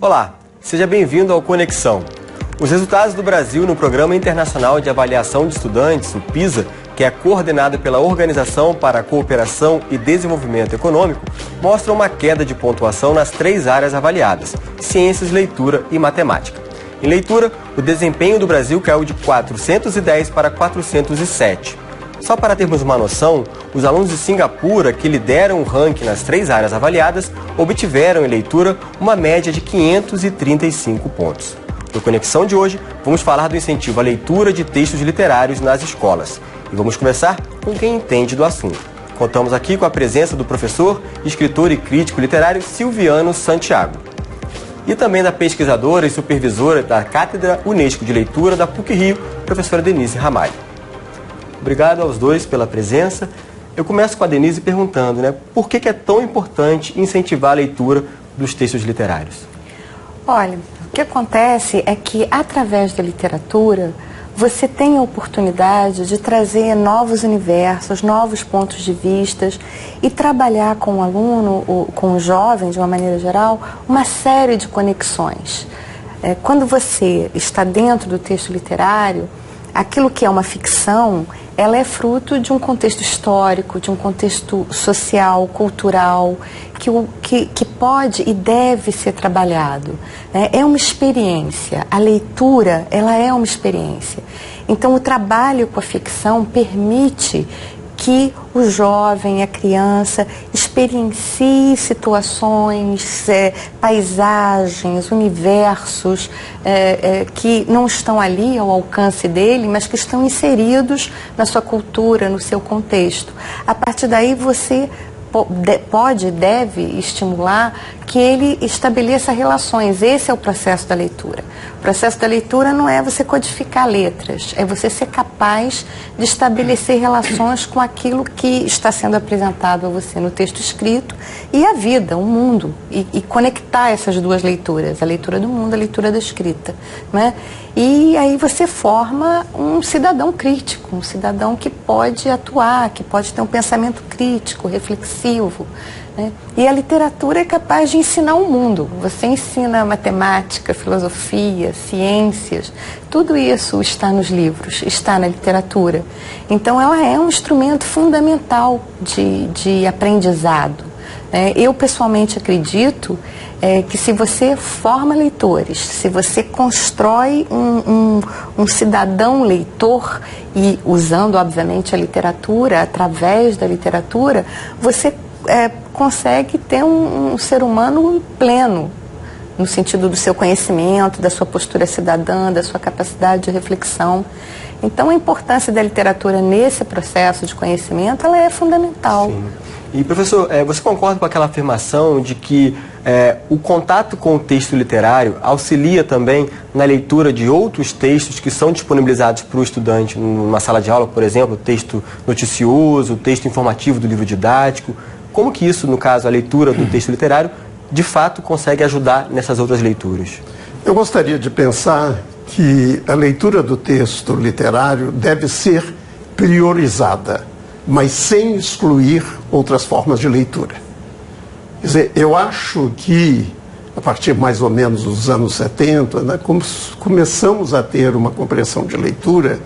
Olá, seja bem-vindo ao Conexão. Os resultados do Brasil no Programa Internacional de Avaliação de Estudantes, o PISA, que é coordenado pela Organização para a Cooperação e Desenvolvimento Econômico, mostram uma queda de pontuação nas 3 áreas avaliadas: ciências, leitura e matemática. Em leitura, o desempenho do Brasil caiu de 410 para 407. Só para termos uma noção, os alunos de Singapura, que lideram o ranking nas 3 áreas avaliadas, obtiveram em leitura uma média de 535 pontos. No Conexão de hoje, vamos falar do incentivo à leitura de textos literários nas escolas. E vamos começar com quem entende do assunto. Contamos aqui com a presença do professor, escritor e crítico literário Silviano Santiago. E também da pesquisadora e supervisora da Cátedra Unesco de Leitura da PUC-Rio, professora Denise Ramalho. Obrigado aos dois pela presença. Eu começo com a Denise perguntando, por que é tão importante incentivar a leitura dos textos literários? Olha, o que acontece é que, através da literatura, você tem a oportunidade de trazer novos universos, novos pontos de vista e trabalhar com o aluno, ou com o jovem, de uma maneira geral, uma série de conexões. Quando você está dentro do texto literário, aquilo que é uma ficção, ela é fruto de um contexto histórico, de um contexto social, cultural, que pode e deve ser trabalhado. É uma experiência. A leitura, ela é uma experiência. Então, o trabalho com a ficção permite que o jovem, a criança, experiencie situações, paisagens, universos que não estão ali ao alcance dele, mas que estão inseridos na sua cultura, no seu contexto. A partir daí você pode e deve estimular que ele estabeleça relações. Esse é o processo da leitura. O processo da leitura não é você codificar letras, é você ser capaz de estabelecer relações com aquilo que está sendo apresentado a você no texto escrito e a vida, o mundo, e conectar essas duas leituras, a leitura do mundo, a leitura da escrita, né? E aí você forma um cidadão crítico, um cidadão que pode atuar, que pode ter um pensamento crítico, reflexivo, né? E a literatura é capaz de ensinar o mundo. Você ensina matemática, filosofia, ciências, tudo isso está nos livros, está na literatura. Então ela é um instrumento fundamental de aprendizado, né? Eu pessoalmente acredito que se você forma leitores, se você constrói um cidadão leitor, e usando obviamente a literatura, através da literatura, você consegue ter um ser humano pleno, no sentido do seu conhecimento, da sua postura cidadã, da sua capacidade de reflexão. Então a importância da literatura nesse processo de conhecimento, ela é fundamental. Sim. E professor, você concorda com aquela afirmação de que o contato com o texto literário auxilia também na leitura de outros textos que são disponibilizados para o estudante numa sala de aula, por exemplo, o texto noticioso, o texto informativo do livro didático? Como que isso, no caso, a leitura do texto literário, de fato consegue ajudar nessas outras leituras? Eu gostaria de pensar que a leitura do texto literário deve ser priorizada, mas sem excluir outras formas de leitura. Quer dizer, eu acho que, a partir mais ou menos dos anos 70, começamos a ter uma compreensão de leitura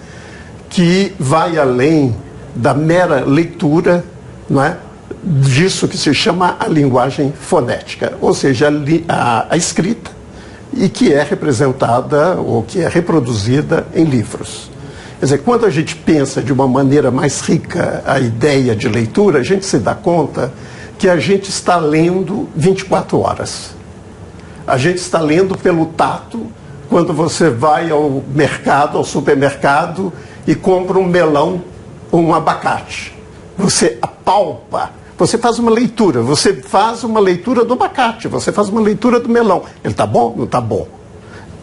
que vai além da mera leitura, não é? Disso que se chama a linguagem fonética, ou seja, a escrita, e que é representada ou que é reproduzida em livros. Quer dizer, quando a gente pensa de uma maneira mais rica a ideia de leitura, a gente se dá conta que a gente está lendo 24 horas. A gente está lendo pelo tato, quando você vai ao mercado, ao supermercado, e compra um melão ou um abacate. Você apalpa, você faz uma leitura do abacate, você faz uma leitura do melão. Ele está bom? Não está bom.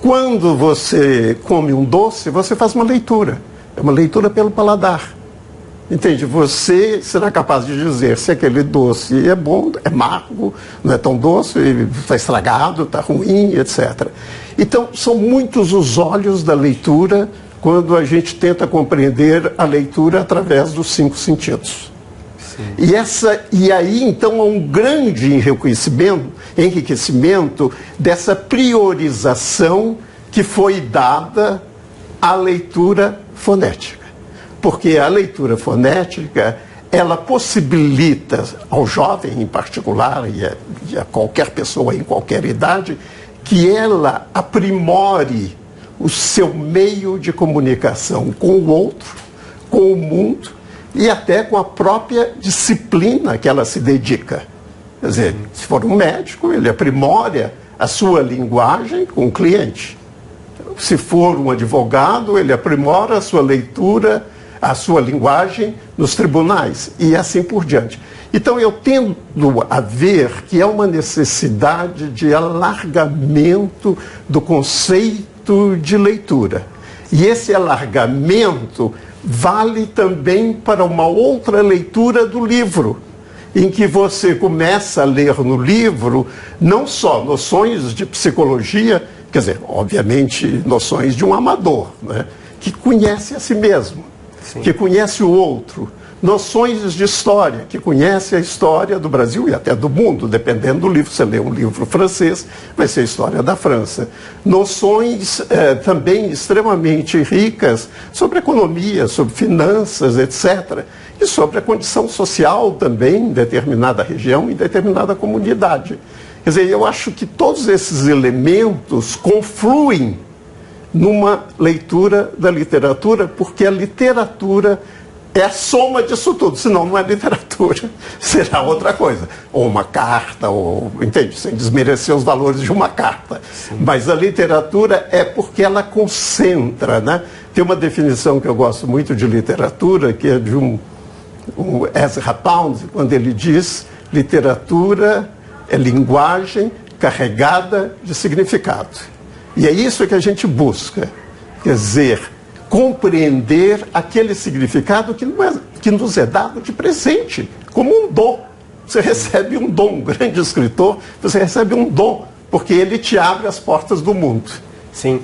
Quando você come um doce, você faz uma leitura. É uma leitura pelo paladar. Entende? Você será capaz de dizer se aquele doce é bom, é amargo, não é tão doce, está estragado, está ruim, etc. Então, são muitos os olhos da leitura quando a gente tenta compreender a leitura através dos 5 sentidos. E aí, então, há um grande enriquecimento dessa priorização que foi dada à leitura fonética. Porque a leitura fonética, ela possibilita ao jovem em particular, e a qualquer pessoa em qualquer idade, que ela aprimore o seu meio de comunicação com o outro, com o mundo e até com a própria disciplina que ela se dedica. Quer dizer, se for um médico, ele aprimora a sua linguagem com o cliente. Se for um advogado, ele aprimora a sua leitura, a sua linguagem nos tribunais e assim por diante. Então eu tendo a ver que é uma necessidade de alargamento do conceito de leitura. E esse alargamento vale também para uma outra leitura do livro, em que você começa a ler no livro não só noções de psicologia, quer dizer, obviamente noções de um amador, né, que conhece a si mesmo, que conhece o outro, noções de história, que conhece a história do Brasil e até do mundo, dependendo do livro. Você lê um livro francês, vai ser a história da França. Noções também extremamente ricas sobre economia, sobre finanças, etc. E sobre a condição social também em determinada região, em determinada comunidade. Quer dizer, eu acho que todos esses elementos confluem numa leitura da literatura, porque a literatura é a soma disso tudo, senão não é literatura, será outra coisa. Ou uma carta, ou, entende? Sem desmerecer os valores de uma carta. Sim. Mas a literatura é porque ela concentra, né? Tem uma definição que eu gosto muito de literatura, que é de um Ezra Pound, quando ele diz: literatura é linguagem carregada de significado. E é isso que a gente busca, quer dizer, compreender aquele significado que nos é dado de presente, como um dom. Você recebe um dom, um grande escritor, você recebe um dom, porque ele te abre as portas do mundo. Sim.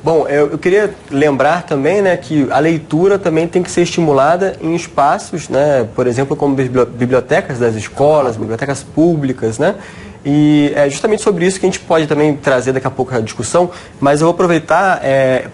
Bom, eu queria lembrar também, né, que a leitura também tem que ser estimulada em espaços, né, por exemplo, como bibliotecas das escolas, bibliotecas públicas, né? E é justamente sobre isso que a gente pode também trazer daqui a pouco a discussão, mas eu vou aproveitar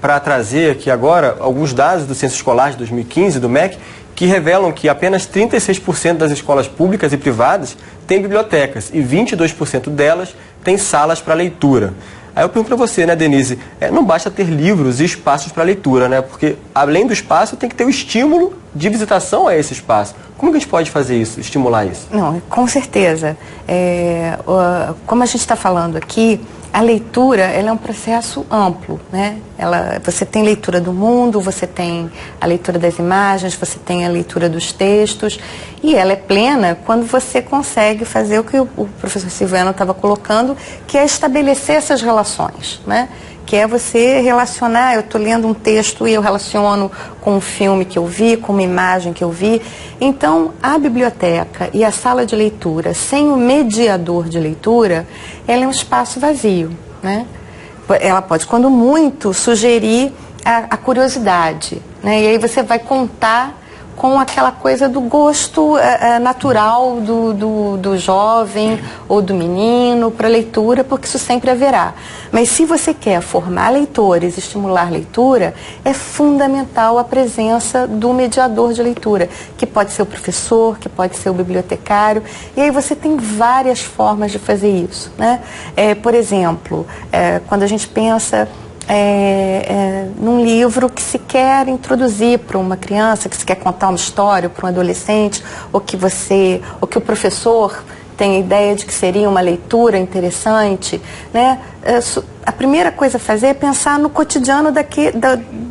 para trazer aqui agora alguns dados do Censo Escolar de 2015, do MEC, que revelam que apenas 36% das escolas públicas e privadas têm bibliotecas e 22% delas têm salas para leitura. Aí eu pergunto para você, né, Denise, não basta ter livros e espaços para leitura, né? Porque além do espaço tem que ter o estímulo de visitação a esse espaço. Como que a gente pode fazer isso, estimular isso? Não, com certeza. Como a gente está falando aqui, a leitura ela é um processo amplo, né? Você tem leitura do mundo, você tem a leitura das imagens, você tem a leitura dos textos, e ela é plena quando você consegue fazer o que o professor Silvano estava colocando, que é estabelecer essas relações, né? Que é você relacionar, eu estou lendo um texto e eu relaciono com um filme que eu vi, com uma imagem que eu vi. Então, a biblioteca e a sala de leitura, sem o mediador de leitura, ela é um espaço vazio, né? Ela pode, quando muito, sugerir a curiosidade, né? E aí você vai contar com aquela coisa do gosto natural do jovem ou do menino para leitura, porque isso sempre haverá. Mas se você quer formar leitores, estimular leitura, é fundamental a presença do mediador de leitura, que pode ser o professor, que pode ser o bibliotecário, e aí você tem várias formas de fazer isso, né? Por exemplo, quando a gente pensa num livro que se quer introduzir para uma criança, que se quer contar uma história para um adolescente, ou que o professor tem a ideia de que seria uma leitura interessante, né? A primeira coisa a fazer é pensar no cotidiano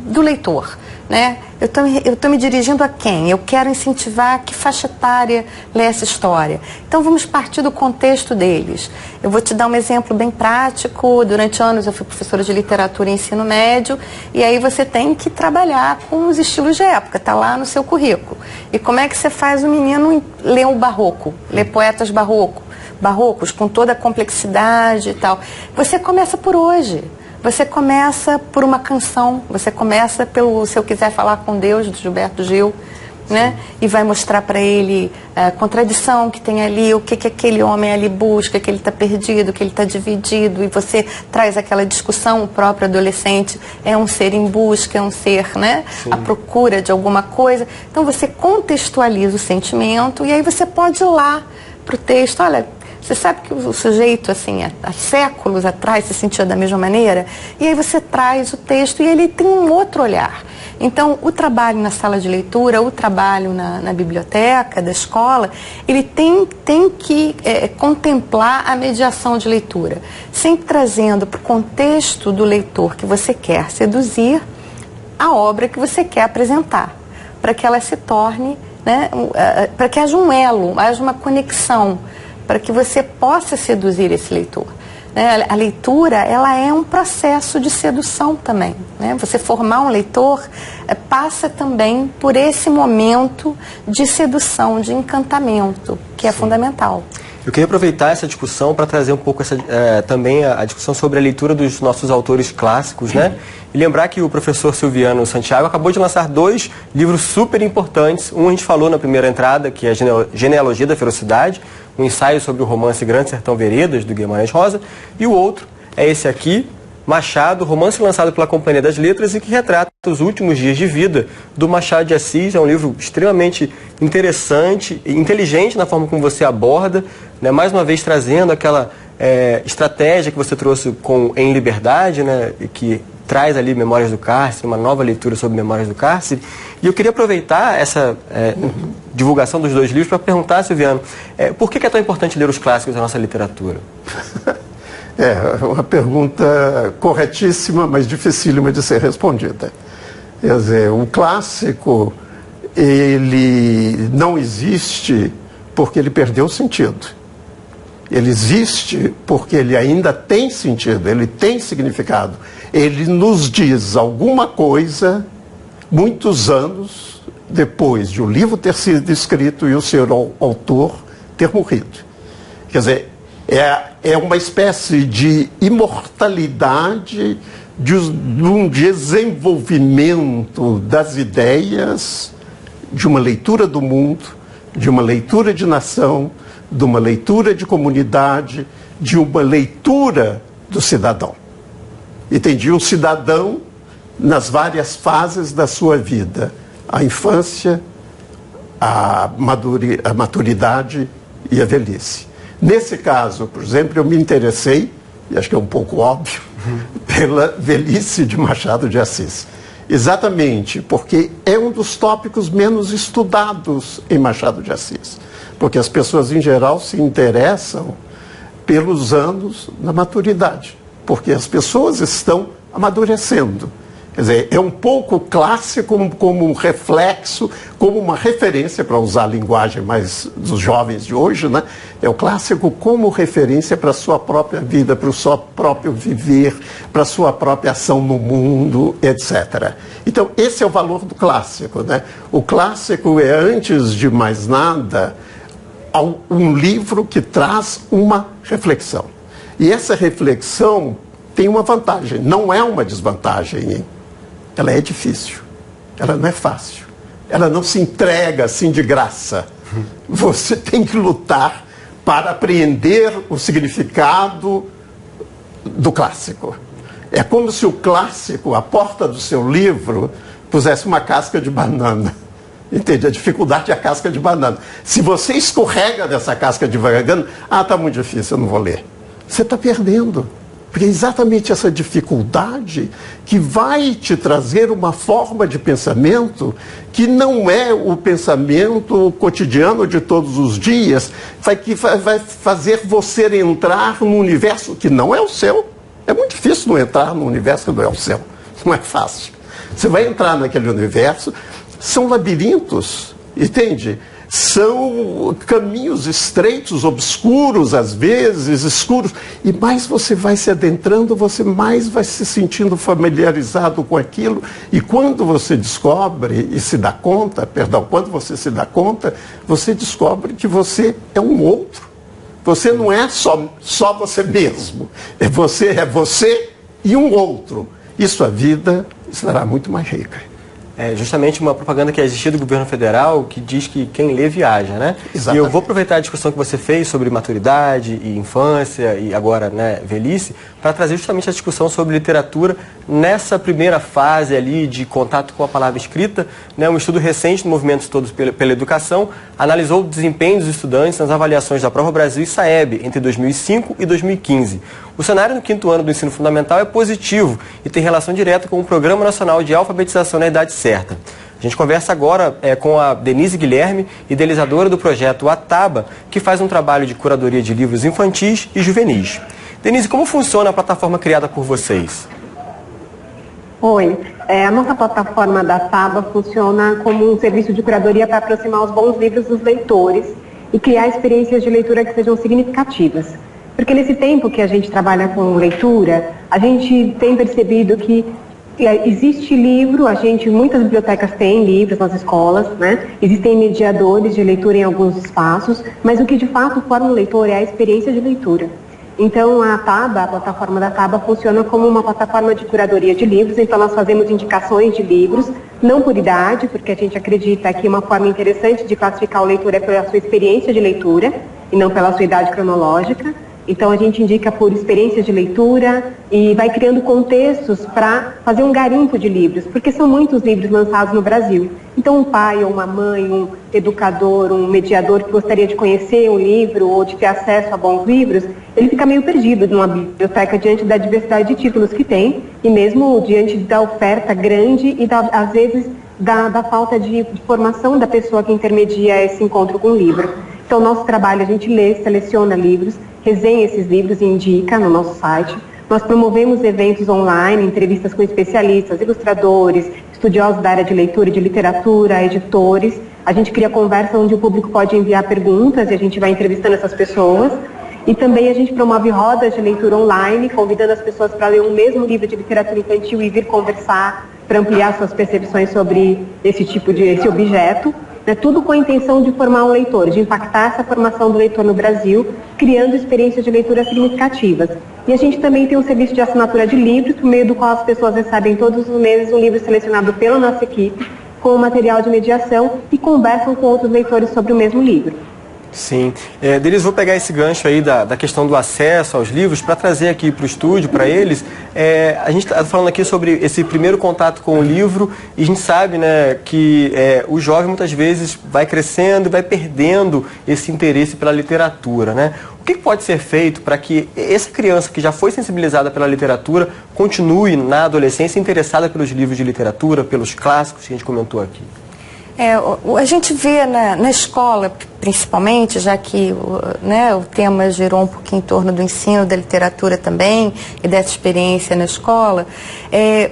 do leitor, né? Eu estou me dirigindo a quem? Eu quero incentivar que faixa etária lê essa história. Então vamos partir do contexto deles. Eu vou te dar um exemplo bem prático. Durante anos eu fui professora de literatura e ensino médio, e aí você tem que trabalhar com os estilos de época, está lá no seu currículo. E como é que você faz o menino ler o barroco, ler poetas barrocos com toda a complexidade e tal? Você começa por hoje. Você começa por uma canção, você começa pelo Se Eu Quiser Falar com Deus, do Gilberto Gil, né? E vai mostrar para ele a contradição que tem ali, o que aquele homem ali busca, que ele está perdido, que ele está dividido, e você traz aquela discussão. O próprio adolescente é um ser em busca, é um ser, né? À procura de alguma coisa. Então você contextualiza o sentimento e aí você pode ir lá para o texto. Olha, você sabe que o sujeito, assim, há séculos atrás se sentia da mesma maneira? E aí você traz o texto e ele tem um outro olhar. Então, o trabalho na sala de leitura, o trabalho na biblioteca da escola, ele tem que contemplar a mediação de leitura, sempre trazendo para o contexto do leitor que você quer seduzir a obra que você quer apresentar, para que ela se torne, né, para que haja um elo, haja uma conexão, para que você possa seduzir esse leitor. Né? A leitura, ela é um processo de sedução também. Né? Você formar um leitor passa também por esse momento de sedução, de encantamento, que é fundamental. Eu queria aproveitar essa discussão para trazer um pouco também a discussão sobre a leitura dos nossos autores clássicos, né? E lembrar que o professor Silviano Santiago acabou de lançar 2 livros super importantes. Um a gente falou na primeira entrada, que é a Genealogia da Ferocidade, um ensaio sobre o romance Grande Sertão Veredas, do Guimarães Rosa, e o outro é esse aqui, Machado, romance lançado pela Companhia das Letras e que retrata os últimos dias de vida do Machado de Assis. É um livro extremamente interessante e inteligente na forma como você aborda, né? Mais uma vez trazendo aquela estratégia que você trouxe com Em Liberdade, né? Que traz ali Memórias do Cárcere, uma nova leitura sobre Memórias do Cárcere. E eu queria aproveitar essa divulgação dos 2 livros para perguntar, Silviano, por que é tão importante ler os clássicos da nossa literatura? É uma pergunta corretíssima, mas dificílima de ser respondida. Quer dizer, o clássico, ele não existe porque ele perdeu o sentido. Ele existe porque ele ainda tem sentido, ele tem significado. Ele nos diz alguma coisa muitos anos depois de o livro ter sido escrito e o seu autor ter morrido. Quer dizer, é uma espécie de imortalidade, de um desenvolvimento das ideias, de uma leitura do mundo, de uma leitura de nação, de uma leitura de comunidade, de uma leitura do cidadão. Entendi, o cidadão nas várias fases da sua vida, a infância, a maturidade e a velhice. Nesse caso, por exemplo, eu me interessei, e acho que é um pouco óbvio, pela velhice de Machado de Assis. Exatamente porque é um dos tópicos menos estudados em Machado de Assis. Porque as pessoas, em geral, se interessam pelos anos na maturidade. Porque as pessoas estão amadurecendo. Quer dizer, é um pouco clássico como um reflexo, como uma referência, para usar a linguagem mais dos jovens de hoje, né? É o clássico como referência para a sua própria vida, para o seu próprio viver, para a sua própria ação no mundo, etc. Então, esse é o valor do clássico, né? O clássico é, antes de mais nada, um livro que traz uma reflexão. E essa reflexão tem uma vantagem, não é uma desvantagem, hein? Ela é difícil, ela não é fácil, ela não se entrega assim de graça. Você tem que lutar para apreender o significado do clássico. É como se o clássico, a porta do seu livro, pusesse uma casca de banana. Entende? A dificuldade é a casca de banana. Se você escorrega dessa casca de banana, está muito difícil, eu não vou ler. Você está perdendo. Porque é exatamente essa dificuldade que vai te trazer uma forma de pensamento que não é o pensamento cotidiano de todos os dias, que vai fazer você entrar num universo que não é o seu. É muito difícil não entrar num universo que não é o seu. Não é fácil. Você vai entrar naquele universo, são labirintos, entende? São caminhos estreitos, obscuros, às vezes, escuros. E mais você vai se adentrando, você mais vai se sentindo familiarizado com aquilo. E quando você descobre e se dá conta, quando você se dá conta, você descobre que você é um outro. Você não é só você mesmo. É você e um outro. E sua vida será muito mais rica. É justamente uma propaganda que existia do governo federal que diz que quem lê viaja, né? Exatamente. E eu vou aproveitar a discussão que você fez sobre maturidade e infância e agora, né, velhice, para trazer justamente a discussão sobre literatura nessa primeira fase ali de contato com a palavra escrita, né? Um estudo recente do Movimento Todos pela Educação analisou o desempenho dos estudantes nas avaliações da Prova Brasil e Saeb entre 2005 e 2015. O cenário no 5º ano do ensino fundamental é positivo e tem relação direta com o Programa Nacional de Alfabetização na Idade Certa. A gente conversa agora com a Denise Guilherme, idealizadora do projeto Ataba, que faz um trabalho de curadoria de livros infantis e juvenis. Denise, como funciona a plataforma criada por vocês? Oi, a nossa plataforma da Ataba funciona como um serviço de curadoria para aproximar os bons livros dos leitores e criar experiências de leitura que sejam significativas. Porque nesse tempo que a gente trabalha com leitura, a gente tem percebido que existe livro, muitas bibliotecas têm livros nas escolas, né? Existem mediadores de leitura em alguns espaços, mas o que de fato forma o leitor é a experiência de leitura. Então a Ataba, a plataforma da Ataba, funciona como uma plataforma de curadoria de livros, então nós fazemos indicações de livros, não por idade, porque a gente acredita que uma forma interessante de classificar o leitor é pela sua experiência de leitura e não pela sua idade cronológica. Então a gente indica por experiência de leitura e vai criando contextos para fazer um garimpo de livros, porque são muitos livros lançados no Brasil. Então um pai ou uma mãe, um educador, um mediador que gostaria de conhecer um livro ou de ter acesso a bons livros, ele fica meio perdido numa biblioteca diante da diversidade de títulos que tem e mesmo diante da oferta grande e às vezes da falta de formação da pessoa que intermedia esse encontro com o livro. Então nosso trabalho, a gente lê, seleciona livros, resenha esses livros e indica no nosso site. Nós promovemos eventos online, entrevistas com especialistas, ilustradores, estudiosos da área de leitura e de literatura, editores. A gente cria conversa onde o público pode enviar perguntas e a gente vai entrevistando essas pessoas. E também a gente promove rodas de leitura online, convidando as pessoas para ler um mesmo livro de literatura infantil e vir conversar para ampliar suas percepções sobre esse objeto. Tudo com a intenção de formar um leitor, de impactar essa formação do leitor no Brasil, criando experiências de leitura significativas. E a gente também tem um serviço de assinatura de livros, por meio do qual as pessoas recebem todos os meses um livro selecionado pela nossa equipe, com material de mediação e conversam com outros leitores sobre o mesmo livro. Sim. Denise, vou pegar esse gancho aí da questão do acesso aos livros para trazer aqui para o estúdio, para eles. A gente está falando aqui sobre esse primeiro contato com o livro e a gente sabe, né, que o jovem muitas vezes vai crescendo e vai perdendo esse interesse pela literatura, né? O que pode ser feito para que essa criança que já foi sensibilizada pela literatura continue na adolescência interessada pelos livros de literatura, pelos clássicos que a gente comentou aqui? A gente vê na escola, principalmente, já que o tema girou um pouquinho em torno do ensino da literatura também e dessa experiência na escola,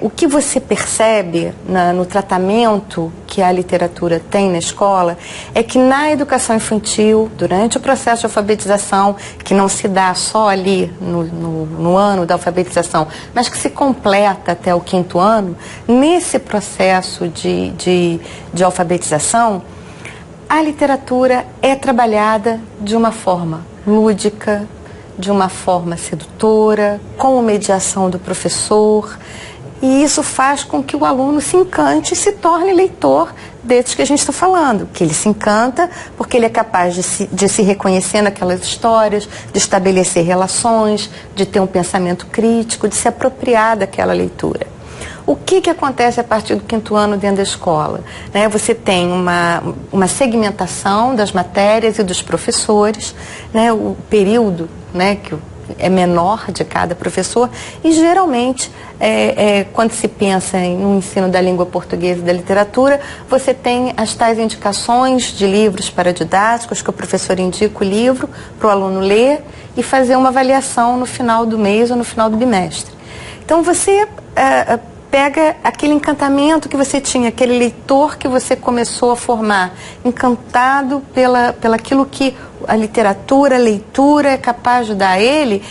o que você percebe no tratamento que a literatura tem na escola é que na educação infantil, durante o processo de alfabetização, que não se dá só ali no ano da alfabetização, mas que se completa até o 5º ano, nesse processo de alfabetização, a literatura é trabalhada de uma forma lúdica, de uma forma sedutora, com mediação do professor, e isso faz com que o aluno se encante e se torne leitor desses que a gente está falando, que ele se encanta porque ele é capaz de se reconhecer naquelas histórias, de estabelecer relações, de ter um pensamento crítico, de se apropriar daquela leitura. O que acontece a partir do 5º ano dentro da escola? Você tem uma segmentação das matérias e dos professores, o período que é menor de cada professor e geralmente quando se pensa no ensino da língua portuguesa e da literatura, você tem as tais indicações de livros paradidáticos, que o professor indica o livro para o aluno ler e fazer uma avaliação no final do mês ou no final do bimestre. Então você pega aquele encantamento que você tinha, aquele leitor que você começou a formar, encantado pelaquilo que a literatura, a leitura é capaz de dar a ele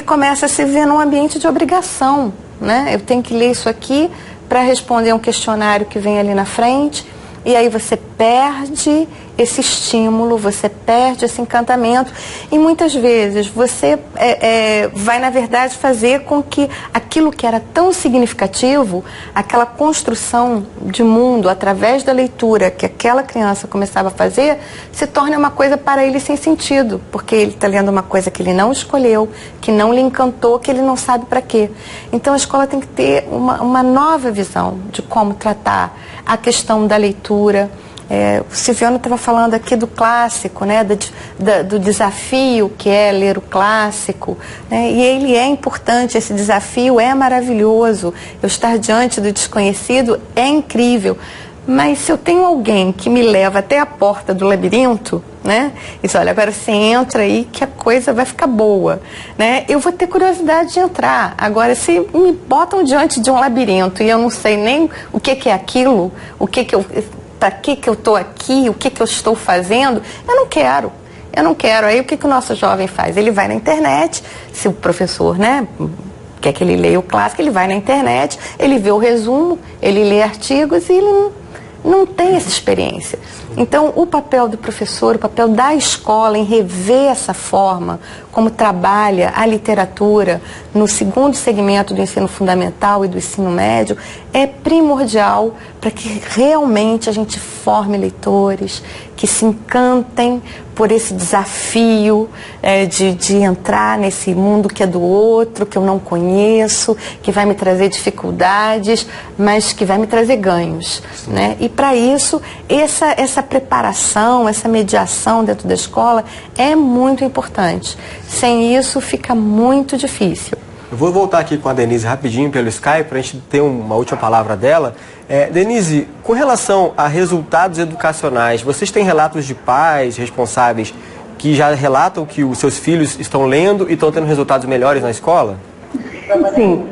começa a se ver num ambiente de obrigação, né? Eu tenho que ler isso aqui para responder a um questionário que vem ali na frente, E aí você perde esse estímulo, você perde esse encantamento e muitas vezes você vai, na verdade, fazer com que aquilo que era tão significativo, aquela construção de mundo através da leitura que aquela criança começava a fazer, se torne uma coisa para ele sem sentido, porque ele está lendo uma coisa que ele não escolheu, que não lhe encantou, que ele não sabe para quê. Então a escola tem que ter uma nova visão de como tratar a questão da leitura. O Silviano estava falando aqui do clássico, né, do desafio que é ler o clássico, né, e ele é importante, esse desafio é maravilhoso, eu estar diante do desconhecido é incrível, mas se eu tenho alguém que me leva até a porta do labirinto, né, e diz, olha, agora você entra aí que a coisa vai ficar boa, né, eu vou ter curiosidade de entrar. Agora, se me botam diante de um labirinto e eu não sei nem o que é aquilo, para que eu estou aqui, o que eu estou fazendo, eu não quero. Aí o que o nosso jovem faz? Ele vai na internet, se o professor, né, quer que ele leia o clássico, ele vai na internet, ele vê o resumo, ele lê artigos e ele não tem essa experiência. Então, o papel do professor, o papel da escola em rever essa forma como trabalha a literatura no segundo segmento do ensino fundamental e do ensino médio é primordial para que realmente a gente forme leitores que se encantem por esse desafio de entrar nesse mundo que é do outro, que eu não conheço, que vai me trazer dificuldades, mas que vai me trazer ganhos, né? E para isso, essa preparação, essa mediação dentro da escola é muito importante. Sem isso, fica muito difícil. Eu vou voltar aqui com a Denise rapidinho pelo Skype para a gente ter uma última palavra dela. Denise, com relação a resultados educacionais, vocês têm relatos de pais responsáveis que já relatam que os seus filhos estão lendo e estão tendo resultados melhores na escola? Sim,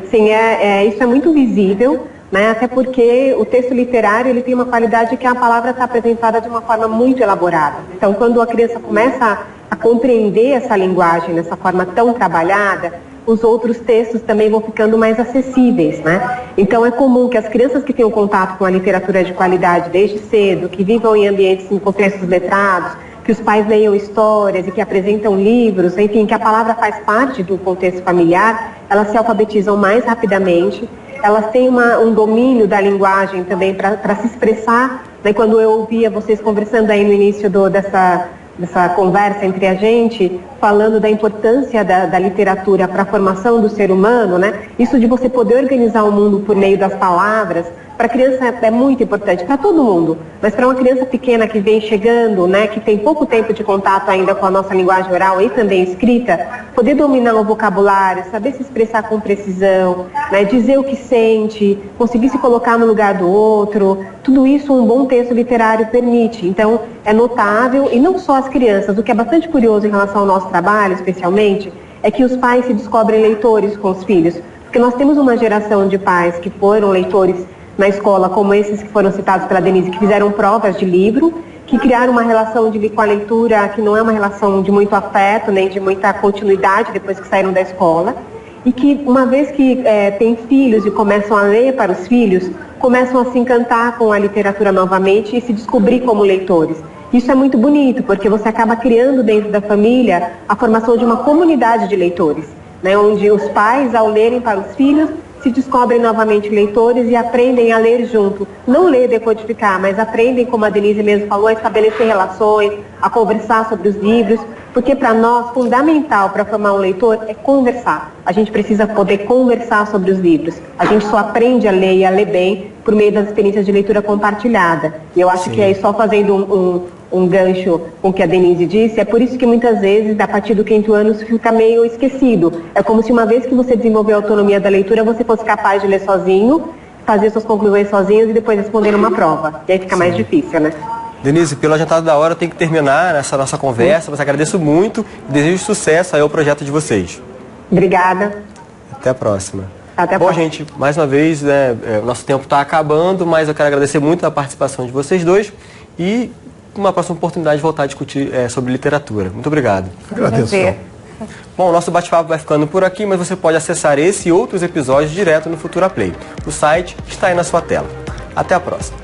isso é muito visível, né? Até porque o texto literário ele tem uma qualidade que a palavra está apresentada de uma forma muito elaborada. Então, quando a criança começa a compreender essa linguagem dessa forma tão trabalhada, os outros textos também vão ficando mais acessíveis, né? Então é comum que as crianças que tenham contato com a literatura de qualidade desde cedo, que vivam em ambientes, em contextos letrados, que os pais leiam histórias e que apresentam livros, enfim, que a palavra faz parte do contexto familiar, elas se alfabetizam mais rapidamente, elas têm um domínio da linguagem também para se expressar, né? Quando eu ouvia vocês conversando aí no início dessa conversa entre a gente, falando da importância da literatura para a formação do ser humano, né? Isso de você poder organizar o mundo por meio das palavras, para a criança é muito importante, para todo mundo, mas para uma criança pequena que vem chegando, né, que tem pouco tempo de contato ainda com a nossa linguagem oral e também escrita, poder dominar o vocabulário, saber se expressar com precisão, né, dizer o que sente, conseguir se colocar no lugar do outro, tudo isso um bom texto literário permite. Então é notável, e não só as crianças, o que é bastante curioso em relação ao nosso trabalho especialmente, é que os pais se descobrem leitores com os filhos, porque nós temos uma geração de pais que foram leitores na escola, como esses que foram citados pela Denise, que fizeram provas de livro, que criaram uma relação com a leitura que não é uma relação de muito afeto, nem de muita continuidade depois que saíram da escola, e que uma vez que têm filhos e começam a ler para os filhos, começam a se encantar com a literatura novamente e se descobrir como leitores. Isso é muito bonito, porque você acaba criando dentro da família a formação de uma comunidade de leitores, né, onde os pais, ao lerem para os filhos, se descobrem novamente leitores e aprendem a ler junto. Não ler e decodificar, mas aprendem, como a Denise mesmo falou, a estabelecer relações, a conversar sobre os livros, porque para nós, fundamental para formar um leitor é conversar. A gente precisa poder conversar sobre os livros. A gente só aprende a ler e a ler bem por meio das experiências de leitura compartilhada. E eu acho que aí, só fazendo um gancho com o que a Denise disse, é por isso que muitas vezes, a partir do 5º ano, isso fica meio esquecido. É como se uma vez que você desenvolveu a autonomia da leitura, você fosse capaz de ler sozinho, fazer suas conclusões sozinho e depois responder uma prova. E aí fica mais difícil, né? Denise, pelo adiantado da hora, eu tenho que terminar essa nossa conversa, mas agradeço muito e desejo sucesso aí ao projeto de vocês. Obrigada. Até a próxima. Até a Bom, próxima. gente, mais uma vez, né, o nosso tempo está acabando, mas eu quero agradecer muito a participação de vocês dois e uma próxima oportunidade de voltar a discutir sobre literatura. Muito obrigado. Agradeço. Bom, o nosso bate-papo vai ficando por aqui, mas você pode acessar esse e outros episódios direto no Futura Play. O site está aí na sua tela. Até a próxima.